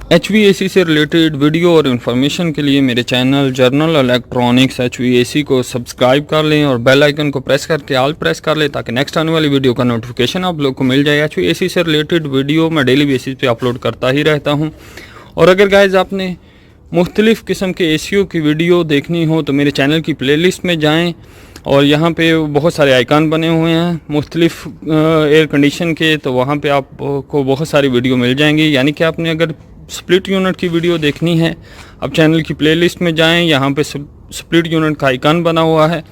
HVAC से related video और information के लिए मेरे चैनल जर्नल इलेक्ट्रॉनिक्स HVAC को सब्सक्राइब कर लें और बेल आइकन को प्रेस करके ऑल प्रेस कर लें ताकि नेक्स्ट आने वाली वीडियो का नोटिफिकेशन आप लोग को मिल जाए। HVAC से रिलेटेड वीडियो मैं डेली बेसिस पे अपलोड करता ही रहता हूं। और अगर गाइज आपने मुख्तलिफ़ किस्म के ACO की वीडियो देखनी हो तो मेरे चैनल की प्लेलिस्ट में जाएँ और यहाँ पे बहुत सारे आइकन बने हुए हैं मुख्तलिफ़ एयर कंडीशन के, तो वहाँ पे आपको बहुत सारी वीडियो मिल जाएंगी। यानी कि आपने अगर स्प्लिट यूनिट की वीडियो देखनी है, अब चैनल की प्लेलिस्ट में जाएं, यहाँ पे स्प्लिट यूनिट का आइकन बना हुआ है,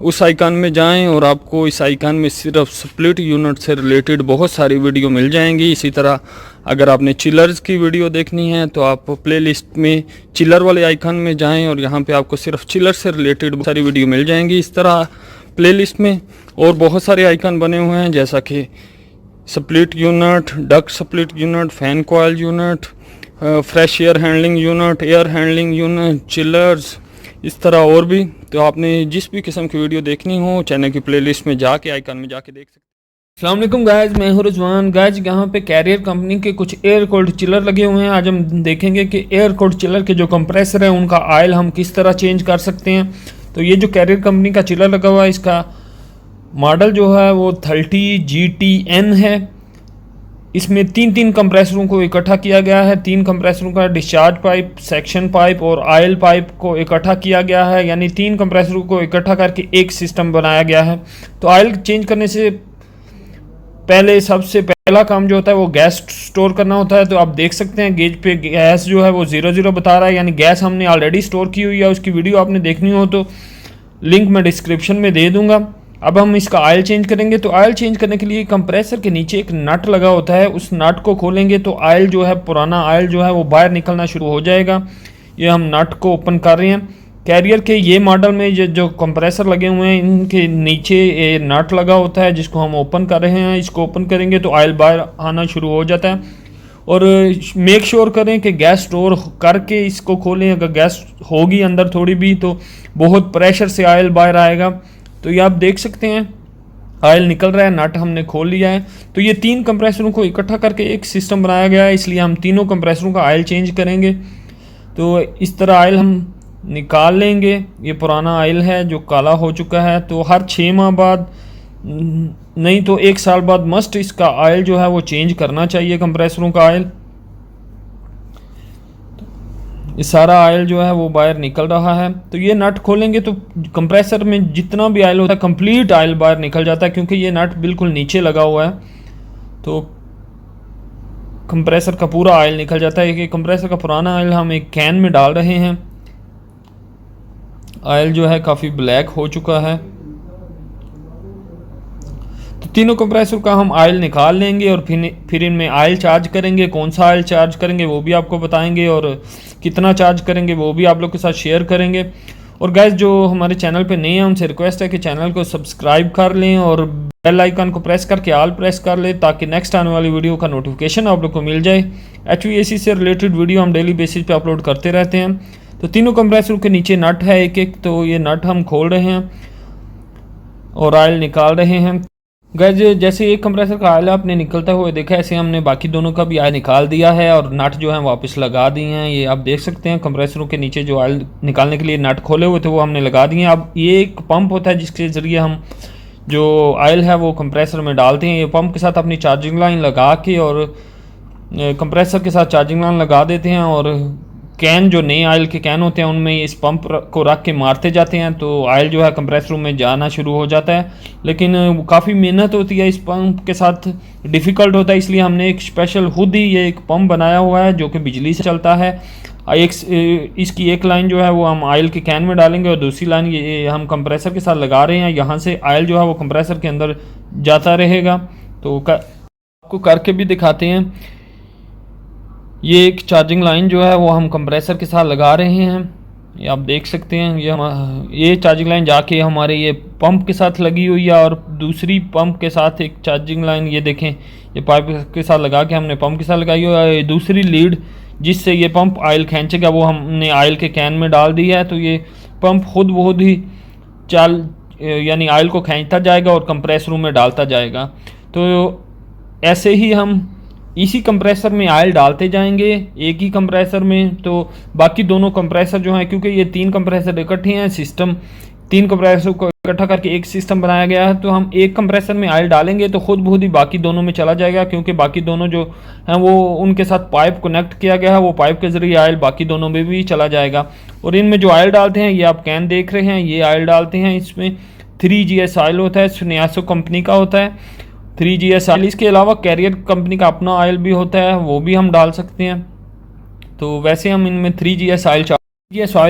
उस आइकन में जाएं और आपको इस आइकन में सिर्फ स्प्लिट यूनिट से रिलेटेड बहुत सारी वीडियो मिल जाएंगी। इसी तरह अगर आपने चिलर्स की वीडियो देखनी है तो आप प्लेलिस्ट में चिलर वाले आइकन में जाएं और यहाँ पे आपको सिर्फ चिलर से रिलेटेड बहुत सारी वीडियो मिल जाएंगी। इस तरह प्लेलिस्ट में और बहुत सारे आइकन बने हुए हैं जैसा कि split unit, duct split unit, fan coil unit, fresh air handling unit, air handling unit, chillers, इस तरह और भी। तो आपने जिस भी किस्म की वीडियो देखनी हो चैनल की प्लेलिस्ट में जाके आइकन में जाके देख सकते हैं। अस्सलाम वालेकुम गाइज, मैं हूं रिजवान। गाइज यहाँ पे कैरियर कंपनी के कुछ एयर कोल्ड चिलर लगे हुए हैं। आज हम देखेंगे कि एयर कोल्ड चिलर के जो कंप्रेसर है उनका ऑयल हम किस तरह चेंज कर सकते हैं। तो ये जो कैरियर कंपनी का चिलर लगा हुआ है इसका मॉडल जो है वो 30GTN है। इसमें तीन कंप्रेसरों को इकट्ठा किया गया है। 3 कंप्रेसरों का डिस्चार्ज पाइप, सेक्शन पाइप और ऑयल पाइप को इकट्ठा किया गया है, यानी 3 कंप्रेसरों को इकट्ठा करके एक सिस्टम बनाया गया है। तो ऑयल चेंज करने से पहले सबसे पहला काम जो होता है वो गैस स्टोर करना होता है। तो आप देख सकते हैं गेज पे गैस जो है वो 00 बता रहा है, यानी गैस हमने ऑलरेडी स्टोर की हुई है। उसकी वीडियो आपने देखनी हो तो लिंक मैं डिस्क्रिप्शन में दे दूंगा। अब हम इसका ऑयल चेंज करेंगे। तो ऑयल चेंज करने के लिए कंप्रेसर के नीचे एक नट लगा होता है, उस नट को खोलेंगे तो ऑयल जो है, पुराना ऑयल जो है वो बाहर निकलना शुरू हो जाएगा। ये हम नट को ओपन कर रहे हैं। कैरियर के ये मॉडल में जो कंप्रेसर लगे हुए हैं इनके नीचे ये नट लगा होता है जिसको हम ओपन कर रहे हैं। इसको ओपन करेंगे तो ऑयल बाहर आना शुरू हो जाता है। और मेक श्योर करें कि गैस स्टोर करके इसको खोलें। अगर गैस होगी अंदर थोड़ी भी तो बहुत प्रेशर से ऑयल बाहर आएगा। तो ये आप देख सकते हैं ऑयल निकल रहा है, नट हमने खोल लिया है। तो ये 3 कंप्रेसरों को इकट्ठा करके एक सिस्टम बनाया गया है, इसलिए हम तीनों कंप्रेसरों का ऑयल चेंज करेंगे। तो इस तरह ऑयल हम निकाल लेंगे। ये पुराना ऑयल है जो काला हो चुका है। तो हर 6 माह बाद नहीं तो 1 साल बाद मस्ट इसका ऑयल जो है वो चेंज करना चाहिए, कंप्रेसरों का ऑयल। ये सारा ऑयल जो है वो बाहर निकल रहा है। तो ये नट खोलेंगे तो कंप्रेसर में जितना भी ऑयल होता है कंप्लीट ऑयल बाहर निकल जाता है, क्योंकि ये नट बिल्कुल नीचे लगा हुआ है। तो कंप्रेसर का पूरा ऑयल निकल जाता है। कि कंप्रेसर का पुराना ऑयल हम एक कैन में डाल रहे हैं। ऑयल जो है काफ़ी ब्लैक हो चुका है। तो तीनों कंप्रेसर का हम ऑयल निकाल लेंगे और फिर इनमें ऑयल चार्ज करेंगे। कौन सा ऑयल चार्ज करेंगे वो भी आपको बताएंगे और कितना चार्ज करेंगे वो भी आप लोग के साथ शेयर करेंगे। और गाइस जो हमारे चैनल पे नए हैं उनसे रिक्वेस्ट है कि चैनल को सब्सक्राइब कर लें और बेल आइकन को प्रेस करके ऑल प्रेस कर लें ताकि नेक्स्ट आने वाली वीडियो का नोटिफिकेशन आप लोग को मिल जाए। HVAC से रिलेटेड वीडियो हम डेली बेसिस पे अपलोड करते रहते हैं। तो तीनों कंप्रेसरों के नीचे नट है एक, तो ये नट हम खोल रहे हैं और ऑयल निकाल रहे हैं। गाइस जैसे एक कंप्रेसर का ऑयल आपने निकलता हुआ देखा, ऐसे हमने बाकी दोनों का भी ऑयल निकाल दिया है और नट जो है वापस लगा दिए हैं। ये आप देख सकते हैं कंप्रेसरों के नीचे जो ऑयल निकालने के लिए नट खोले हुए थे वो हमने लगा दिए हैं। अब ये एक पंप होता है जिसके ज़रिए हम जो ऑयल है वो कंप्रेसर में डालते हैं। ये पंप के साथ अपनी चार्जिंग लाइन लगा के और कंप्रेसर के साथ चार्जिंग लाइन लगा देते हैं और कैन जो नए ऑयल के कैन होते हैं उनमें इस पंप को रख के मारते जाते हैं तो ऑयल जो है कंप्रेसरों में जाना शुरू हो जाता है। लेकिन काफ़ी मेहनत होती है इस पंप के साथ, डिफ़िकल्ट होता है, इसलिए हमने एक स्पेशल खुद ही ये एक पंप बनाया हुआ है जो कि बिजली से चलता है। इसकी एक लाइन जो है वो हम ऑयल के कैन में डालेंगे और दूसरी लाइन ये हम कंप्रेसर के साथ लगा रहे हैं। यहाँ से ऑयल जो है वो कंप्रेसर के अंदर जाता रहेगा। तो आपको करके भी दिखाते हैं। ये एक चार्जिंग लाइन जो है वो हम कंप्रेसर के साथ लगा रहे हैं। ये आप देख सकते हैं ये चार्जिंग लाइन जाके हमारे ये पंप के साथ लगी हुई है और दूसरी पंप के साथ एक चार्जिंग लाइन ये देखें ये पाइप के साथ लगा के हमने पंप के साथ लगाई हुई है। दूसरी लीड जिससे ये पंप ऑयल खींचेगा वो हमने ऑयल के कैन में डाल दी है। तो ये पंप खुद बहुत ही यानी ऑयल को खींचता जाएगा और कंप्रेसरों में डालता जाएगा। तो ऐसे ही हम इसी कंप्रेसर में ऑयल डालते जाएंगे एक ही कंप्रेसर में। तो बाकी दोनों कंप्रेसर जो हैं, क्योंकि ये 3 कंप्रेसर इकट्ठे हैं, सिस्टम 3 कंप्रेसर को इकट्ठा करके एक सिस्टम बनाया गया है, तो हम एक कंप्रेसर में ऑयल डालेंगे तो खुद बहुत ही बाकी दोनों में चला जाएगा, क्योंकि बाकी दोनों जो हैं वो उनके साथ पाइप कनेक्ट किया गया है, वो पाइप के ज़रिए ऑयल बाकी दोनों में भी चला जाएगा। और इनमें जो ऑयल डालते हैं, ये आप कैन देख रहे हैं, ये ऑयल डालते हैं, इसमें 3GS ऑयल होता है, सुनियासो कंपनी का होता है 3GS ऑयल। इसके अलावा कैरियर कंपनी का अपना ऑयल भी होता है, वो भी हम डाल सकते हैं। तो वैसे हम इनमें 3GS ऑयल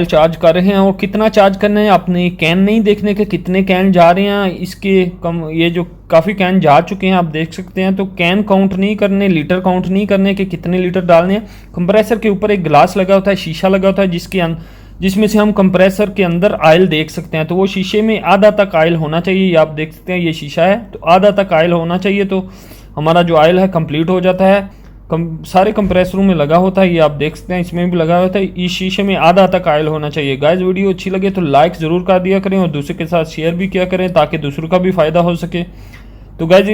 चार्ज कर रहे हैं। और कितना चार्ज करना है, आपने कैन नहीं देखने के कितने कैन जा रहे हैं, इसके कम ये जो काफ़ी कैन जा चुके हैं आप देख सकते हैं। तो कैन काउंट नहीं करने, लीटर काउंट नहीं करने के कितने लीटर डालने हैं। कंप्रेसर के ऊपर एक ग्लास लगा होता है, शीशा लगा होता है, जिसमें से हम कंप्रेसर के अंदर ऑयल देख सकते हैं। तो वो शीशे में आधा तक ऑयल होना चाहिए, ये आप देख सकते हैं, ये शीशा है तो आधा तक ऑयल होना चाहिए। तो हमारा जो ऑयल है कंप्लीट हो जाता है। सारे कंप्रेसरों में लगा होता है, ये आप देख सकते हैं, इसमें भी लगा होता है। इस शीशे में आधा तक ऑयल होना चाहिए। गाइस वीडियो अच्छी लगे तो लाइक ज़रूर कर दिया करें और दूसरे के साथ शेयर भी किया करें, ताकि दूसरों का भी फ़ायदा हो सके। तो गाइस